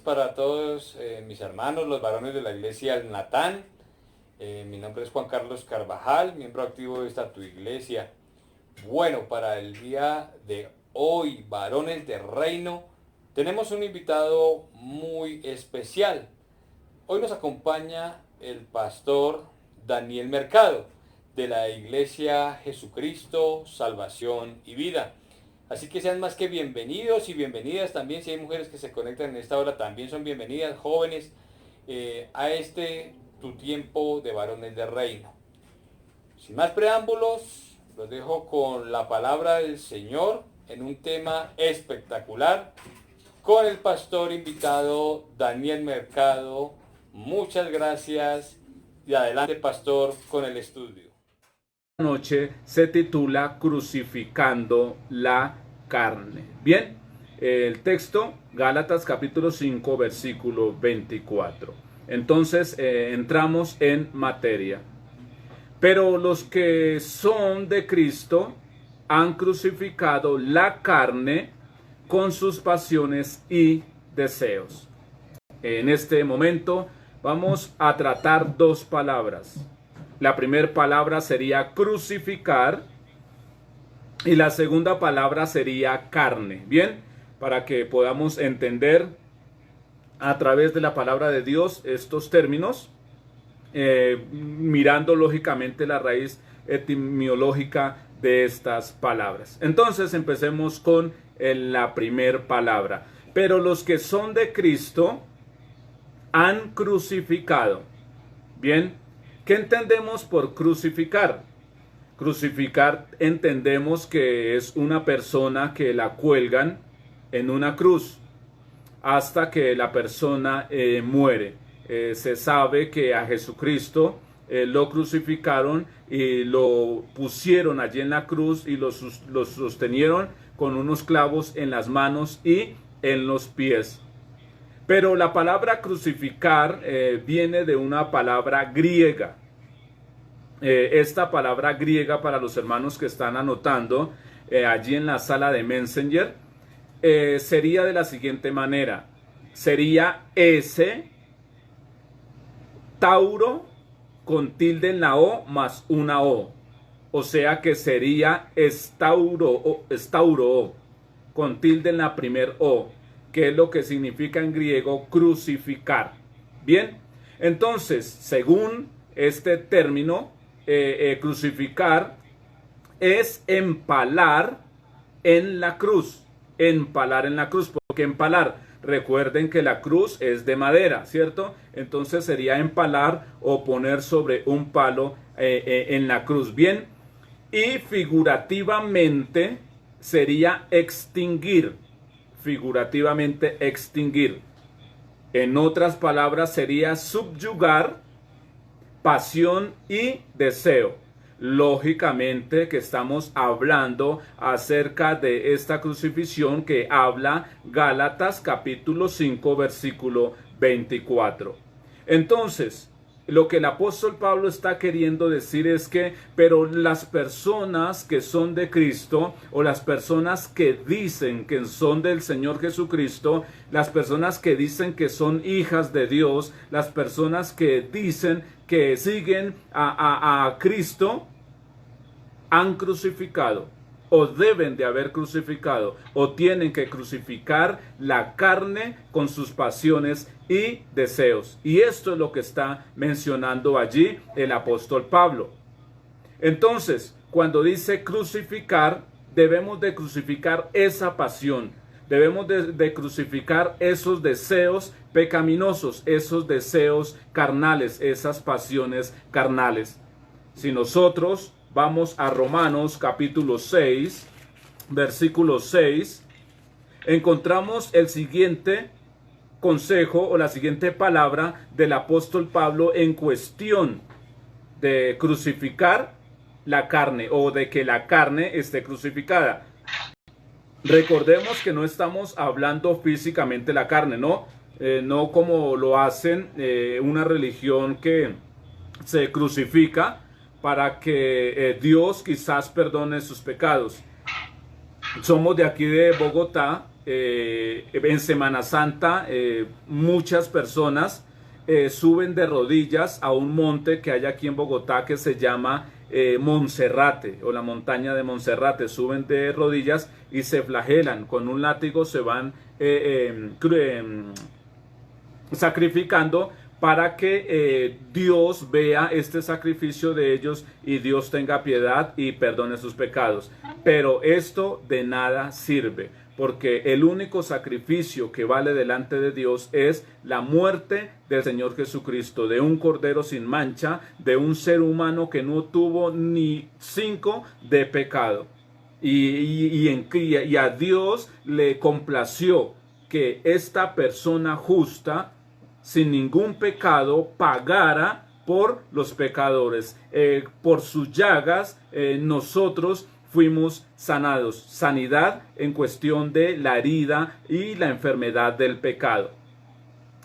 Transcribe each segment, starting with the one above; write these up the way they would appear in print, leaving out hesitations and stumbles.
para todos mis hermanos, los varones de la iglesia El Natán. Mi nombre es Juan Carlos Carvajal, miembro activo de esta tu iglesia. Bueno, para el día de hoy, varones de reino, tenemos un invitado muy especial. Hoy nos acompaña el pastor Daniel Mercado, de la iglesia Jesucristo, Salvación y Vida. Así que sean más que bienvenidos y bienvenidas también, si hay mujeres que se conectan en esta hora, también son bienvenidas, jóvenes, a este tu tiempo de varones de reino. Sin más preámbulos, los dejo con la palabra del Señor en un tema espectacular con el pastor invitado Daniel Mercado. Muchas gracias y adelante, pastor, con el estudio. Noche se titula Crucificando la carne. Bien, el texto, Gálatas capítulo 5, versículo 24. Entonces entramos en materia. Pero los que son de Cristo han crucificado la carne con sus pasiones y deseos. En este momento vamos a tratar dos palabras. La primera palabra sería crucificar y la segunda palabra sería carne. Bien, para que podamos entender a través de la palabra de Dios estos términos, mirando lógicamente la raíz etimológica de estas palabras. Entonces empecemos con la primera palabra. Pero los que son de Cristo han crucificado. Bien, ¿qué entendemos por crucificar? Crucificar entendemos que es una persona que la cuelgan en una cruz hasta que la persona muere. Se sabe que a Jesucristo lo crucificaron y lo pusieron allí en la cruz y lo sostenieron con unos clavos en las manos y en los pies. Pero la palabra crucificar viene de una palabra griega. Esta palabra griega, para los hermanos que están anotando allí en la sala de Messenger, sería de la siguiente manera. Sería S, Tauro, con tilde en la O más una O. O sea que sería estauro, con tilde en la primer O, que es lo que significa en griego crucificar. Bien, entonces, según este término, crucificar es empalar en la cruz. Empalar en la cruz, porque empalar, recuerden que la cruz es de madera, ¿cierto? Entonces sería empalar o poner sobre un palo en la cruz. Bien, y figurativamente sería extinguir. Figurativamente extinguir. En otras palabras sería subyugar pasión y deseo. Lógicamente que estamos hablando acerca de esta crucifixión que habla Gálatas capítulo 5 versículo 24. Entonces, lo que el apóstol Pablo está queriendo decir es que, pero las personas que son de Cristo, o las personas que dicen que son del Señor Jesucristo, las personas que dicen que son hijas de Dios, las personas que dicen que siguen a Cristo, han crucificado, o deben de haber crucificado, o tienen que crucificar la carne con sus pasiones y deseos. Y esto es lo que está mencionando allí el apóstol Pablo. Entonces, cuando dice crucificar, debemos de crucificar esa pasión. Debemos de crucificar esos deseos pecaminosos, esos deseos carnales, esas pasiones carnales. Si nosotros vamos a Romanos capítulo 6, versículo 6, encontramos el siguiente consejo o la siguiente palabra del apóstol Pablo en cuestión de crucificar la carne o de que la carne esté crucificada. Recordemos que no estamos hablando físicamente la carne, ¿no? No como lo hacen una religión que se crucifica para que Dios quizás perdone sus pecados. Somos de aquí de Bogotá en Semana Santa muchas personas suben de rodillas a un monte que hay aquí en Bogotá que se llama Monserrate, o la montaña de Monserrate. Suben de rodillas y se flagelan con un látigo, se van sacrificando para que Dios vea este sacrificio de ellos y Dios tenga piedad y perdone sus pecados. Pero esto de nada sirve, porque el único sacrificio que vale delante de Dios es la muerte del Señor Jesucristo, de un cordero sin mancha, de un ser humano que no tuvo ni 5 de pecado. Y a Dios le complació que esta persona justa, sin ningún pecado, pagara por los pecadores. Por sus llagas nosotros fuimos sanados. Sanidad en cuestión de la herida y la enfermedad del pecado.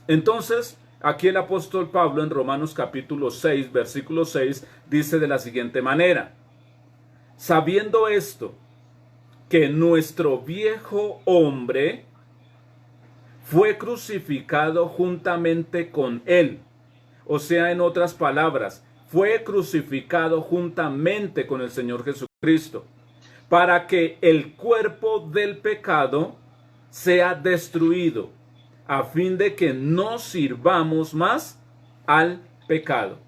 Entonces, aquí el apóstol Pablo en Romanos capítulo 6, versículo 6, dice de la siguiente manera: sabiendo esto, que nuestro viejo hombre fue crucificado juntamente con él. O sea, en otras palabras, fue crucificado juntamente con el Señor Jesucristo, para que el cuerpo del pecado sea destruido, a fin de que no sirvamos más al pecado.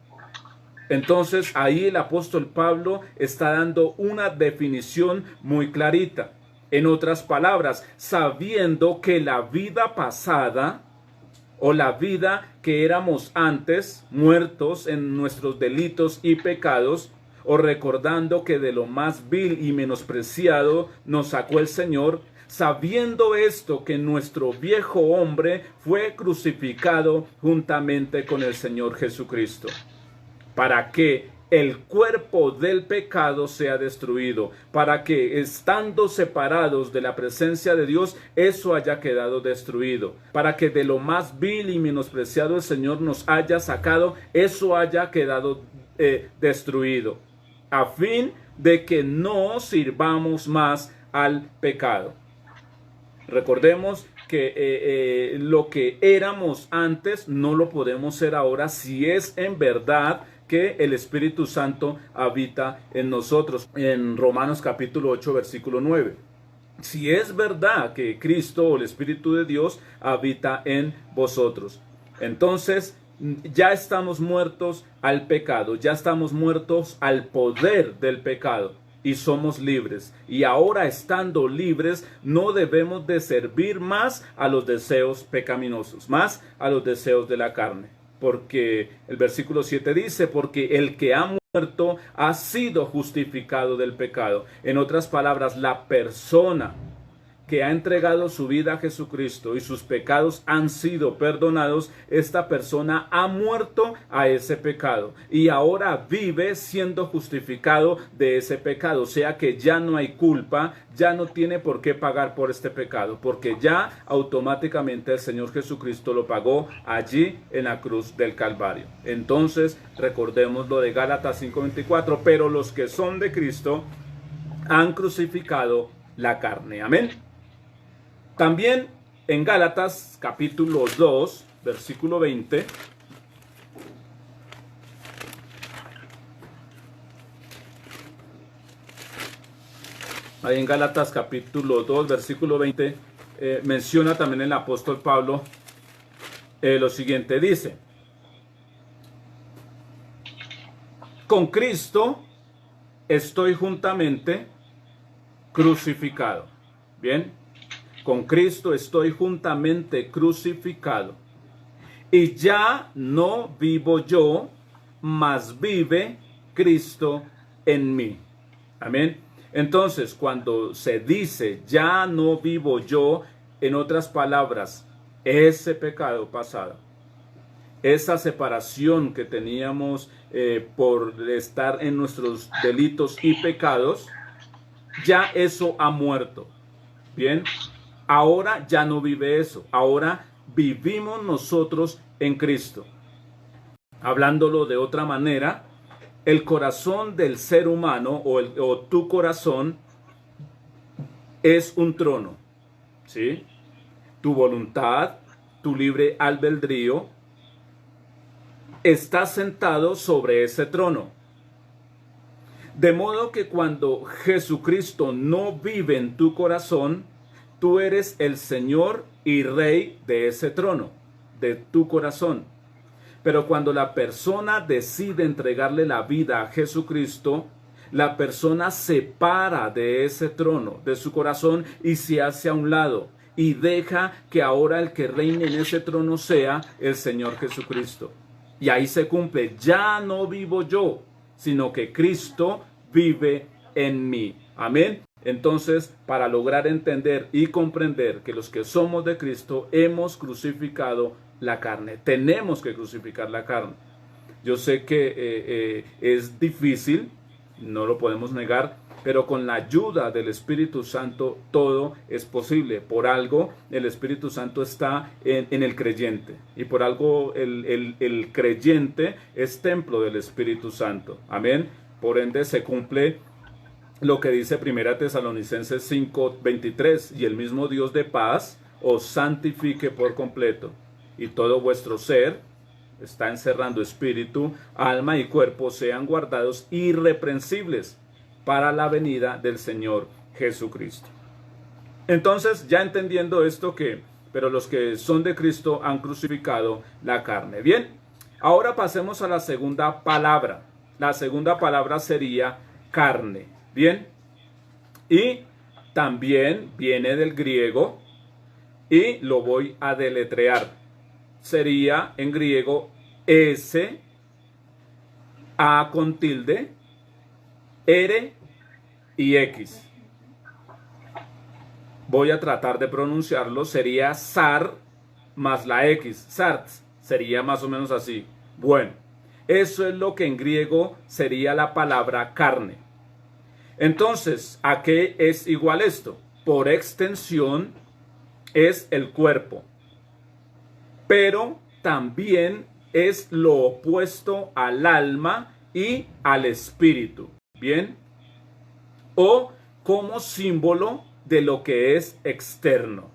Entonces, ahí el apóstol Pablo está dando una definición muy clarita. En otras palabras, sabiendo que la vida pasada, o la vida que éramos antes, muertos en nuestros delitos y pecados, o recordando que de lo más vil y menospreciado nos sacó el Señor, sabiendo esto, que nuestro viejo hombre fue crucificado juntamente con el Señor Jesucristo, para que el cuerpo del pecado sea destruido, para que estando separados de la presencia de Dios, eso haya quedado destruido, para que de lo más vil y menospreciado el Señor nos haya sacado, eso haya quedado destruido, a fin de que no sirvamos más al pecado. Recordemos que lo que éramos antes no lo podemos ser ahora, si es en verdad que el Espíritu Santo habita en nosotros. En Romanos capítulo 8, versículo 9. Si es verdad que Cristo o el Espíritu de Dios habita en vosotros, entonces ya estamos muertos al pecado, ya estamos muertos al poder del pecado y somos libres. Y ahora, estando libres, no debemos de servir más a los deseos pecaminosos, más a los deseos de la carne. Porque el versículo 7 dice: porque el que ha muerto ha sido justificado del pecado. En otras palabras, la persona que ha entregado su vida a Jesucristo y sus pecados han sido perdonados, esta persona ha muerto a ese pecado y ahora vive siendo justificado de ese pecado. O sea que ya no hay culpa, ya no tiene por qué pagar por este pecado, porque ya automáticamente el Señor Jesucristo lo pagó allí en la cruz del Calvario. Entonces, recordemos lo de Gálatas 5:24, pero los que son de Cristo han crucificado la carne. Amén. También en Gálatas capítulo 2, versículo 20, ahí en Gálatas capítulo 2, versículo 20, menciona también el apóstol Pablo lo siguiente, dice: con Cristo estoy juntamente crucificado. Bien. Con Cristo estoy juntamente crucificado. Y ya no vivo yo, mas vive Cristo en mí. Amén. Entonces, cuando se dice ya no vivo yo, en otras palabras, ese pecado pasado, esa separación que teníamos por estar en nuestros delitos y pecados, ya eso ha muerto. Bien. Ahora ya no vive eso, ahora vivimos nosotros en Cristo. Hablándolo de otra manera, el corazón del ser humano o tu corazón es un trono. ¿sí? Tu voluntad, tu libre albedrío, está sentado sobre ese trono. De modo que cuando Jesucristo no vive en tu corazón, tú eres el Señor y Rey de ese trono, de tu corazón. Pero cuando la persona decide entregarle la vida a Jesucristo, la persona se para de ese trono, de su corazón, y se hace a un lado y deja que ahora el que reine en ese trono sea el Señor Jesucristo. Y ahí se cumple, ya no vivo yo, sino que Cristo vive en mí. Amén. Entonces, para lograr entender y comprender que los que somos de Cristo hemos crucificado la carne, tenemos que crucificar la carne. Yo sé que es difícil, no lo podemos negar, pero con la ayuda del Espíritu Santo todo es posible. Por algo el Espíritu Santo está en el creyente, y por algo el creyente es templo del Espíritu Santo. Amén. Por ende se cumple lo que dice 1 Tesalonicenses 5:23, y el mismo Dios de paz os santifique por completo, y todo vuestro ser, está encerrando espíritu, alma y cuerpo, sean guardados irreprensibles para la venida del Señor Jesucristo. Entonces, ya entendiendo esto, pero los que son de Cristo han crucificado la carne. Bien, ahora pasemos a la segunda palabra. La segunda palabra sería carne. Bien, y también viene del griego y lo voy a deletrear. Sería en griego S, A con tilde, R y X. Voy a tratar de pronunciarlo. Sería sar más la X. Sarts. Sería más o menos así. Bueno, eso es lo que en griego sería la palabra carne. Entonces, ¿a qué es igual esto? Por extensión es el cuerpo, pero también es lo opuesto al alma y al espíritu. ¿Bien? O como símbolo de lo que es externo.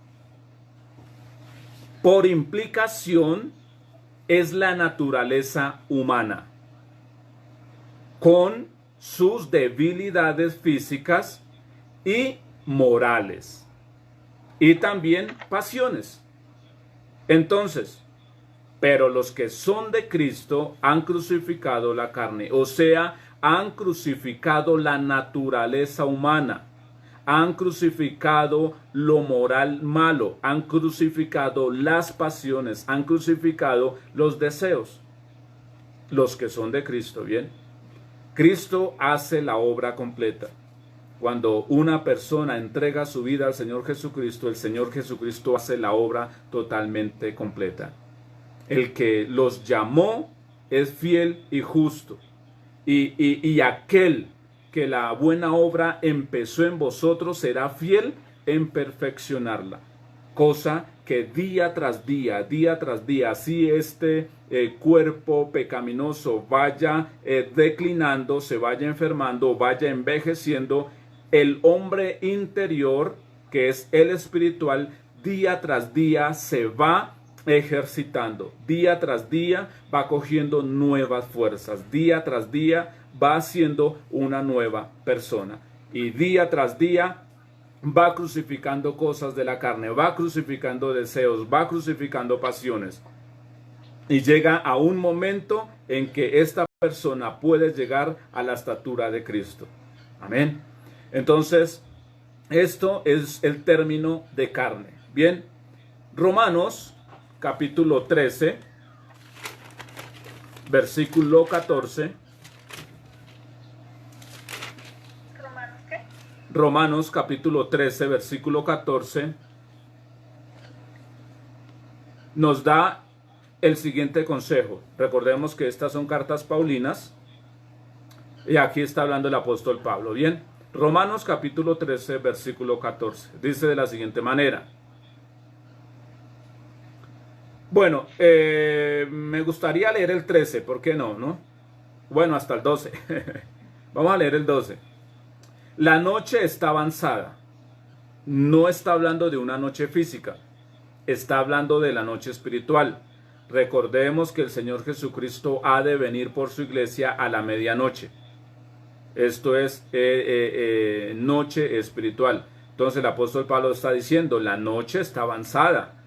Por implicación es la naturaleza humana, con sus debilidades físicas y morales, y también pasiones. Entonces, pero los que son de Cristo han crucificado la carne, o sea, han crucificado la naturaleza humana, han crucificado lo moral malo, han crucificado las pasiones, han crucificado los deseos. Los que son de Cristo, ¿bien? Cristo hace la obra completa. Cuando una persona entrega su vida al Señor Jesucristo, el Señor Jesucristo hace la obra totalmente completa. El que los llamó es fiel y justo. Y aquel que la buena obra empezó en vosotros será fiel en perfeccionarla. Cosa que día tras día, así este cuerpo pecaminoso vaya declinando, se vaya enfermando, vaya envejeciendo, el hombre interior, que es el espiritual, día tras día se va ejercitando, día tras día va cogiendo nuevas fuerzas, día tras día va siendo una nueva persona, y día tras día va crucificando cosas de la carne, va crucificando deseos, va crucificando pasiones, y llega a un momento en que esta persona puede llegar a la estatura de Cristo. Amén. Entonces, esto es el término de carne. Bien, Romanos capítulo 13, versículo 14. Romanos capítulo 13, versículo 14, nos da el siguiente consejo. Recordemos que estas son cartas paulinas, y aquí está hablando el apóstol Pablo. Bien, Romanos capítulo 13, versículo 14, dice de la siguiente manera. Bueno, me gustaría leer el 13, ¿por qué no? Bueno, hasta el 12. Vamos a leer el 12. La noche está avanzada no está hablando de una noche física, está hablando de la noche espiritual. Recordemos que el Señor Jesucristo ha de venir por su iglesia a la medianoche. Esto es noche espiritual. Entonces el apóstol Pablo está diciendo, la noche está avanzada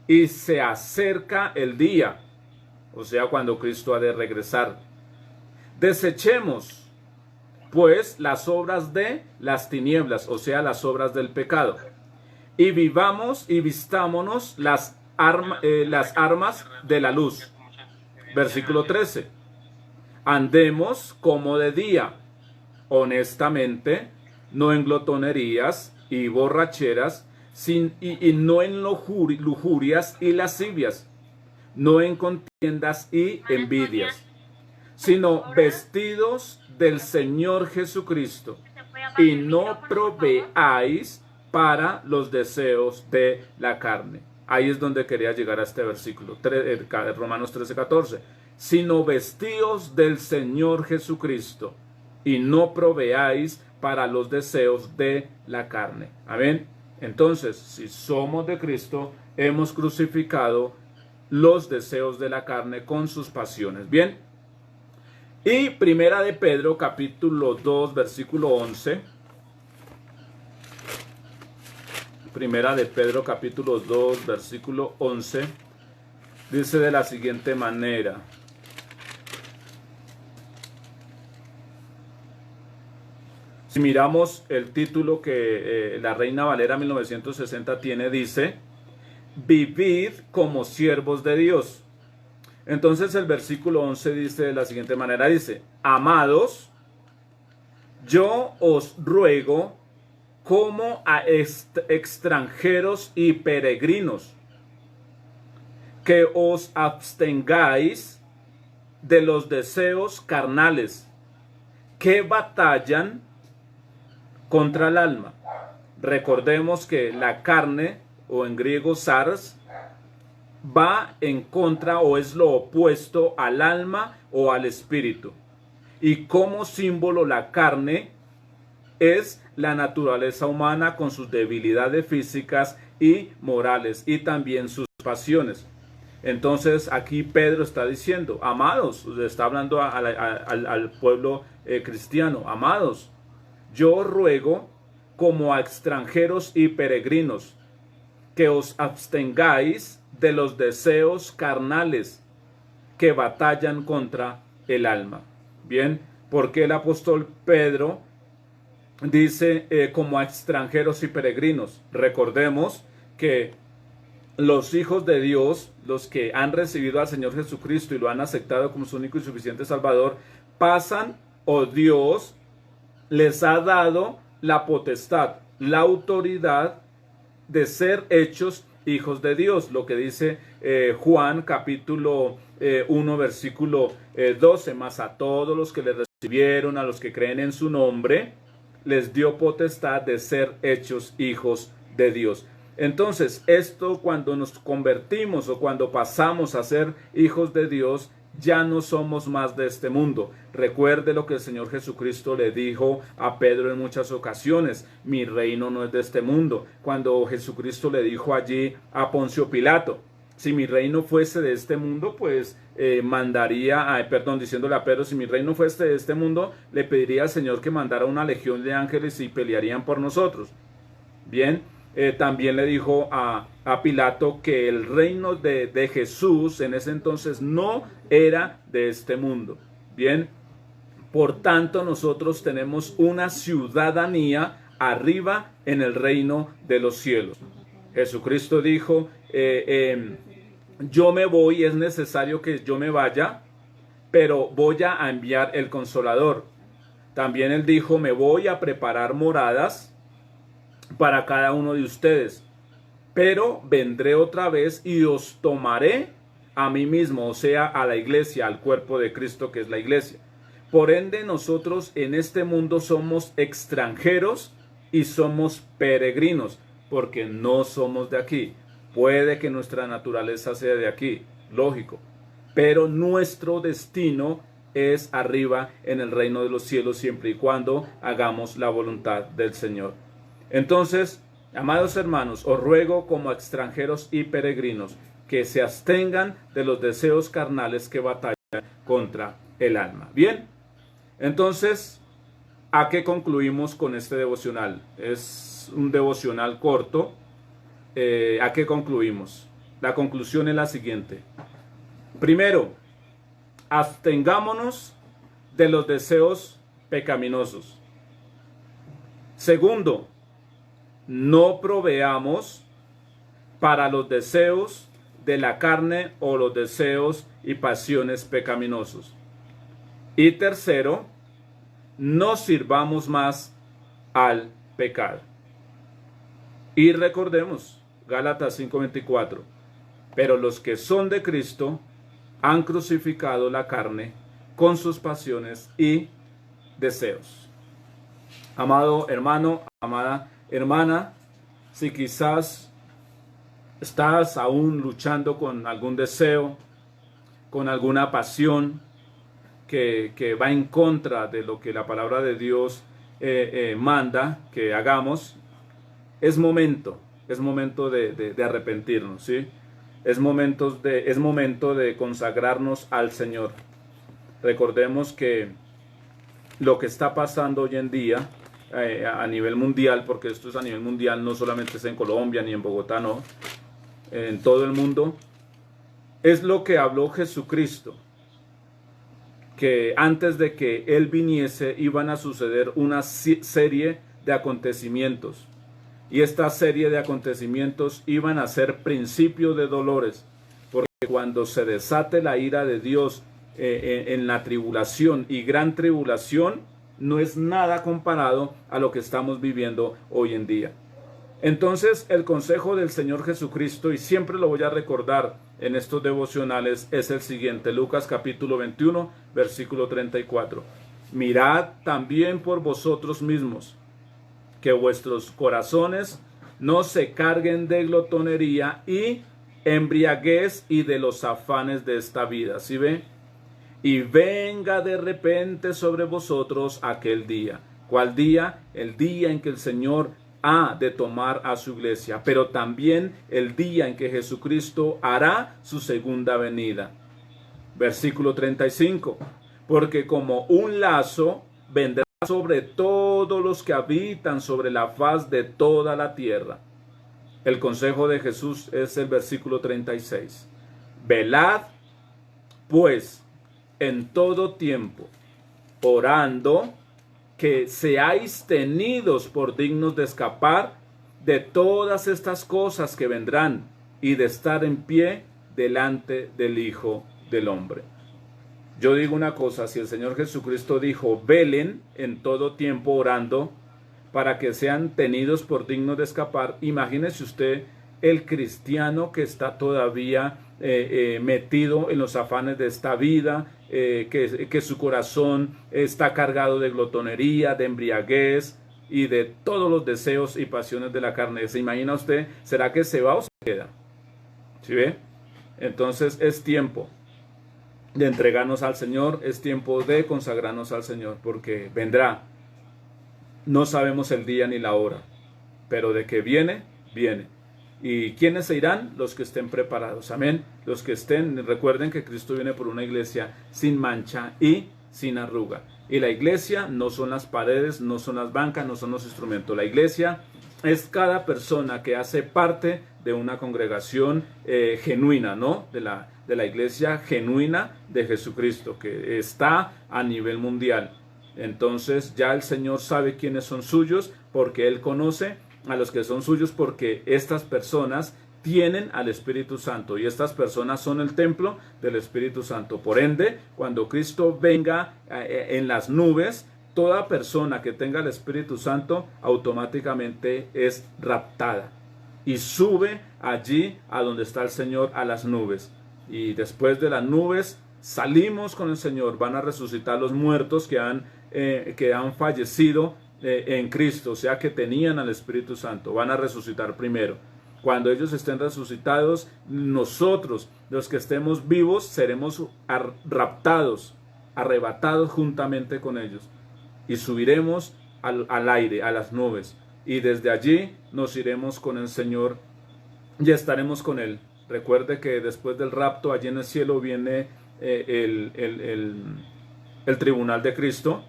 y se acerca el día, o sea, cuando Cristo ha de regresar. Desechemos, pues, las obras de las tinieblas, o sea, las obras del pecado, y vivamos y vistámonos las armas de la luz. Versículo 13. Andemos como de día, honestamente, no en glotonerías y borracheras, y no en lujurias y lascivias, no en contiendas y envidias, sino vestidos del Señor Jesucristo, y no proveáis para los deseos de la carne. Ahí es donde quería llegar a este versículo, Romanos 13:14. Sino vestidos del Señor Jesucristo, y no proveáis para los deseos de la carne. Amén. Entonces, si somos de Cristo, hemos crucificado los deseos de la carne con sus pasiones. Bien. Y Primera de Pedro, capítulo 2, versículo 11. Primera de Pedro, capítulo 2, versículo 11. Dice de la siguiente manera. Si miramos el título que la Reina Valera 1960 tiene, dice, vivid como siervos de Dios. Entonces el versículo 11 dice de la siguiente manera, dice, amados, yo os ruego como a extranjeros y peregrinos, que os abstengáis de los deseos carnales que batallan contra el alma. Recordemos que la carne, o en griego sars, va en contra o es lo opuesto al alma o al espíritu. Y como símbolo la carne es la naturaleza humana con sus debilidades físicas y morales y también sus pasiones. Entonces aquí Pedro está diciendo, amados, está hablando al pueblo cristiano, amados, yo os ruego como a extranjeros y peregrinos que os abstengáis de los deseos carnales que batallan contra el alma. Bien, porque el apóstol Pedro dice como a extranjeros y peregrinos. Recordemos que los hijos de Dios, los que han recibido al Señor Jesucristo y lo han aceptado como su único y suficiente Salvador, pasan, o Dios les ha dado la potestad, la autoridad de ser hechos hijos de Dios, lo que dice Juan capítulo 1 versículo 12, más a todos los que le recibieron, a los que creen en su nombre, les dio potestad de ser hechos hijos de Dios. Entonces, esto cuando nos convertimos o cuando pasamos a ser hijos de Dios, ya no somos más de este mundo. Recuerde lo que el Señor Jesucristo le dijo a Pedro en muchas ocasiones, mi reino no es de este mundo. Cuando Jesucristo le dijo allí a Poncio Pilato, si mi reino fuese de este mundo, pues diciéndole a Pedro, si mi reino fuese de este mundo, le pediría al Señor que mandara una legión de ángeles y pelearían por nosotros. Bien, también le dijo a Pilato que el reino de Jesús en ese entonces no era de este mundo. Bien, por tanto nosotros tenemos una ciudadanía arriba en el reino de los cielos. Jesucristo dijo, yo me voy, es necesario que yo me vaya, pero voy a enviar el Consolador. También él dijo, me voy a preparar moradas para cada uno de ustedes, pero vendré otra vez y os tomaré a mí mismo, o sea, a la iglesia, al cuerpo de Cristo que es la iglesia. Por ende, nosotros en este mundo somos extranjeros y somos peregrinos, porque no somos de aquí. Puede que nuestra naturaleza sea de aquí, lógico, pero nuestro destino es arriba en el reino de los cielos, siempre y cuando hagamos la voluntad del Señor. Entonces, Amados hermanos, os ruego como extranjeros y peregrinos que se abstengan de los deseos carnales que batallan contra el alma. Bien, entonces, ¿a qué concluimos con este devocional? Es un devocional corto. ¿A qué concluimos? La conclusión es la siguiente. Primero, abstengámonos de los deseos pecaminosos. Segundo, no proveamos para los deseos de la carne o los deseos y pasiones pecaminosos. Y tercero, no sirvamos más al pecado. Y recordemos, Gálatas 5:24, pero los que son de Cristo han crucificado la carne con sus pasiones y deseos. Amado hermano, amada hermana, si quizás estás aún luchando con algún deseo, con alguna pasión que va en contra de lo que la palabra de Dios manda que hagamos, es momento de arrepentirnos, ¿sí? Es momento de consagrarnos al Señor. Recordemos que lo que está pasando hoy en día a nivel mundial, porque esto es a nivel mundial, no solamente es en Colombia ni en Bogotá, no, en todo el mundo, es lo que habló Jesucristo, que antes de que Él viniese iban a suceder una serie de acontecimientos, y esta serie de acontecimientos iban a ser principio de dolores, porque cuando se desate la ira de Dios en la tribulación y gran tribulación, no es nada comparado a lo que estamos viviendo hoy en día. Entonces, el consejo del Señor Jesucristo, y siempre lo voy a recordar en estos devocionales, es el siguiente: Lucas capítulo 21, versículo 34. Mirad también por vosotros mismos, que vuestros corazones no se carguen de glotonería y embriaguez y de los afanes de esta vida. ¿Sí ve? Y venga de repente sobre vosotros aquel día. ¿Cuál día? El día en que el Señor ha de tomar a su iglesia, pero también el día en que Jesucristo hará su segunda venida. Versículo 35. Porque como un lazo vendrá sobre todos los que habitan sobre la faz de toda la tierra. El consejo de Jesús es el versículo 36. Velad, pues, en todo tiempo, orando, que seáis tenidos por dignos de escapar de todas estas cosas que vendrán y de estar en pie delante del Hijo del Hombre. Yo digo una cosa: si el Señor Jesucristo dijo, velen en todo tiempo orando para que sean tenidos por dignos de escapar, imagínese usted el cristiano que está todavía metido en los afanes de esta vida, que su corazón está cargado de glotonería, de embriaguez y de todos los deseos y pasiones de la carne. ¿Se imagina usted? ¿Será que se va o se queda? ¿Sí ve? Entonces es tiempo de entregarnos al Señor, es tiempo de consagrarnos al Señor, porque vendrá. No sabemos el día ni la hora, pero de que viene, viene. ¿Y quiénes se irán? Los que estén preparados. Amén. Los que estén, recuerden que Cristo viene por una iglesia sin mancha y sin arruga. Y la iglesia no son las paredes, no son las bancas, no son los instrumentos. La iglesia es cada persona que hace parte de una congregación genuina, ¿no? De la iglesia genuina de Jesucristo, que está a nivel mundial. Entonces ya el Señor sabe quiénes son suyos, porque Él conoce a los que son suyos, porque estas personas tienen al Espíritu Santo y estas personas son el templo del Espíritu Santo. Por ende, cuando Cristo venga en las nubes, toda persona que tenga el Espíritu Santo automáticamente es raptada y sube allí a donde está el Señor, a las nubes. Y después de las nubes salimos con el Señor. Van a resucitar los muertos que han fallecido en Cristo, o sea que tenían al Espíritu Santo. Van a resucitar primero. Cuando ellos estén resucitados, nosotros, los que estemos vivos, seremos raptados, arrebatados juntamente con ellos, y subiremos al aire, a las nubes. y desde allí nos iremos con el Señor y estaremos con Él. Recuerde que después del rapto, allí en el cielo viene el tribunal de Cristo,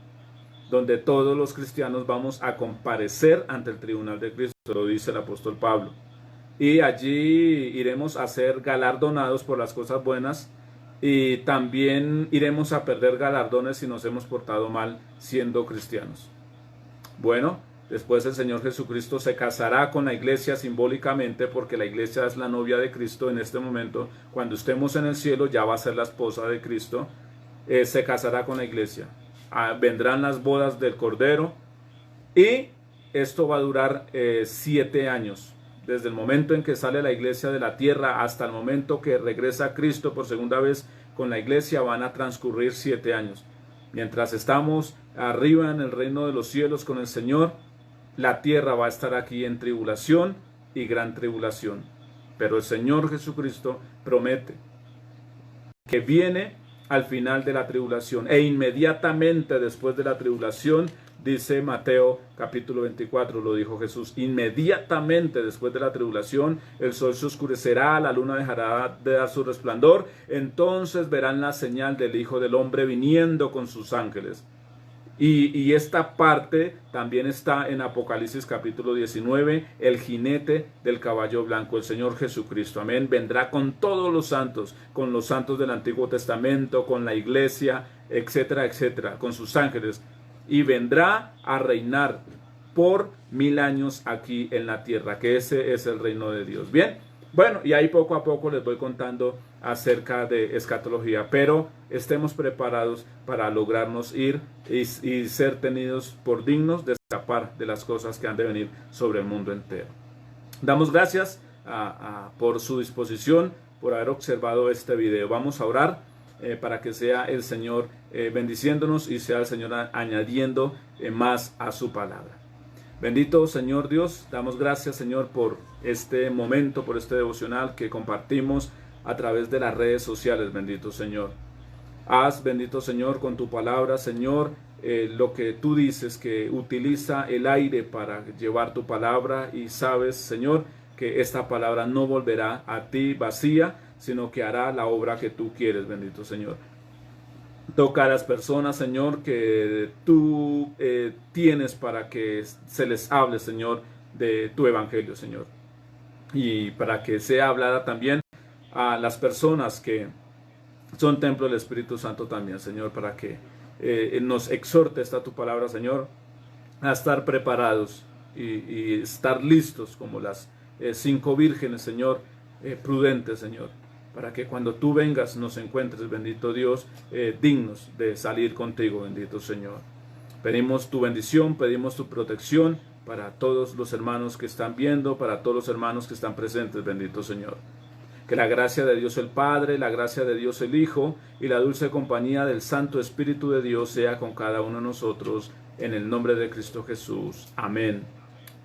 donde todos los cristianos vamos a comparecer ante el tribunal de Cristo, lo dice el apóstol Pablo. Y allí iremos a ser galardonados por las cosas buenas, y también iremos a perder galardones si nos hemos portado mal siendo cristianos. Bueno, después el Señor Jesucristo se casará con la iglesia simbólicamente, porque la iglesia es la novia de Cristo en este momento. Cuando estemos en el cielo ya va a ser la esposa de Cristo. Se casará con la iglesia. Vendrán las bodas del Cordero, y esto va a durar 7 años. Desde el momento en que sale la iglesia de la tierra hasta el momento que regresa Cristo por segunda vez con la iglesia, van a transcurrir 7 años. Mientras estamos arriba en el reino de los cielos con el Señor, la tierra va a estar aquí en tribulación y gran tribulación. Pero el Señor Jesucristo promete que viene al final de la tribulación, e inmediatamente después de la tribulación, dice Mateo capítulo 24, lo dijo Jesús, inmediatamente después de la tribulación el sol se oscurecerá, la luna dejará de dar su resplandor, entonces verán la señal del Hijo del Hombre viniendo con sus ángeles. Y esta parte también está en Apocalipsis capítulo 19, el jinete del caballo blanco, el Señor Jesucristo, amén, vendrá con todos los santos del Antiguo Testamento, con la iglesia, etcétera, etcétera, con sus ángeles, y vendrá a reinar por 1000 años aquí en la tierra, que ese es el reino de Dios. Bien, bueno, y ahí poco a poco les voy contando acerca de escatología, pero estemos preparados para lograrnos ir y ser tenidos por dignos de escapar de las cosas que han de venir sobre el mundo entero. Damos gracias por su disposición, por haber observado este video. Vamos a orar para que sea el Señor bendiciéndonos y sea el Señor añadiendo más a su palabra. Bendito Señor Dios, damos gracias Señor por este momento, por este devocional que compartimos a través de las redes sociales, bendito Señor. Haz, bendito Señor, con tu palabra, Señor, lo que tú dices, que utiliza el aire para llevar tu palabra, y sabes, Señor, que esta palabra no volverá a ti vacía, sino que hará la obra que tú quieres, bendito Señor. Toca a las personas, Señor, que tú tienes para que se les hable, Señor, de tu evangelio, Señor. Y para que sea hablada también a las personas que son templo del Espíritu Santo también, Señor, para que nos exhorte esta tu palabra, Señor, a estar preparados y estar listos como las 5 vírgenes, Señor, prudentes, Señor, para que cuando tú vengas nos encuentres, bendito Dios, dignos de salir contigo, bendito Señor. Pedimos tu bendición, pedimos tu protección para todos los hermanos que están viendo, para todos los hermanos que están presentes, bendito Señor. Que la gracia de Dios el Padre, la gracia de Dios el Hijo y la dulce compañía del Santo Espíritu de Dios sea con cada uno de nosotros, en el nombre de Cristo Jesús. Amén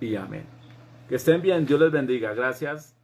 y amén. Que estén bien, Dios les bendiga. Gracias.